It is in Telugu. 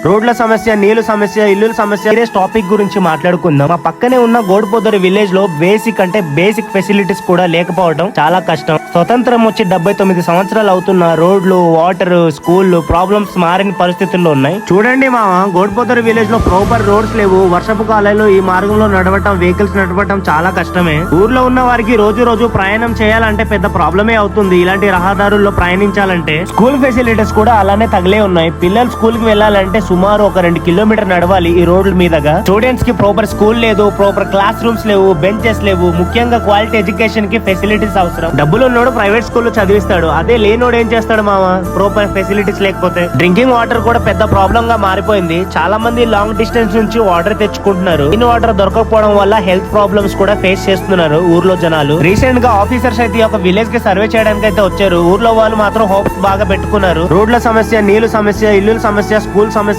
రోడ్ల సమస్య, నీళ్లు సమస్య, ఇల్లుల సమస్య, సీరియస్ టాపిక్ గురించి మాట్లాడుకుందాం. మా పక్కనే ఉన్న గోడిపోదరి విలేజ్ లో బేసిక్ ఫెసిలిటీస్ కూడా లేకపోవడం చాలా కష్టం. స్వతంత్రం వచ్చి 79 సంవత్సరాలు అవుతున్న రోడ్లు, వాటర్, స్కూళ్లు ప్రాబ్లమ్స్ మారిన పరిస్థితుల్లో ఉన్నాయి. చూడండి మామ, గోడిపోదరి విలేజ్ లో ప్రాపర్ రోడ్స్ లేవు. వర్షపు కాలంలో ఈ మార్గంలో నడవటం, వెహికల్స్ నడవటం చాలా కష్టమే. ఊర్లో ఉన్న వారికి రోజు ప్రయాణం చేయాలంటే పెద్ద ప్రాబ్లమే అవుతుంది. ఇలాంటి రహదారుల్లో ప్రయాణించాలంటే స్కూల్ ఫెసిలిటీస్ కూడా అలానే తగిలే ఉన్నాయి. పిల్లలు స్కూల్ కి వెళ్ళాలంటే సుమారు ఒక 2 కిలోమీటర్ నడవాలి ఈ రోడ్ల మీదగా. స్టూడెంట్స్ కి ప్రాపర్ స్కూల్ లేదు, ప్రాపర్ క్లాస్ రూమ్స్ లేవు, బెంచెస్ లేవు. ముఖ్యంగా క్వాలిటీ ఎడ్యుకేషన్ కి ఫెసిలిటీస్ అవసరం. డబ్బులు ఉన్నోడు ప్రైవేట్ స్కూల్లో చదివిస్తాడు, అదే లేనోడు ఏం చేస్తాడు మామ? ప్రాపర్ ఫెసిలిటీస్ లేకపోతే డ్రింకింగ్ వాటర్ కూడా పెద్ద ప్రాబ్లం గా మారిపోయింది. చాలా మంది లాంగ్ డిస్టెన్స్ నుంచి వాటర్ తెచ్చుకుంటున్నారు. క్లీన్ వాటర్ దొరకకపోవడం వల్ల హెల్త్ ప్రాబ్లమ్స్ కూడా ఫేస్ చేస్తున్నారు ఊర్లో జనాలు. రీసెంట్ గా ఆఫీసర్స్ అయితే ఒక విలేజ్ కి సర్వే చేయడానికి అయితే వచ్చారు. ఊర్లో వాళ్ళు మాత్రం హోప్స్ బాగా పెట్టుకున్నారు. రోడ్ల సమస్య, నీళ్లు సమస్య, ఇల్లుల సమస్య, స్కూల్ సమస్య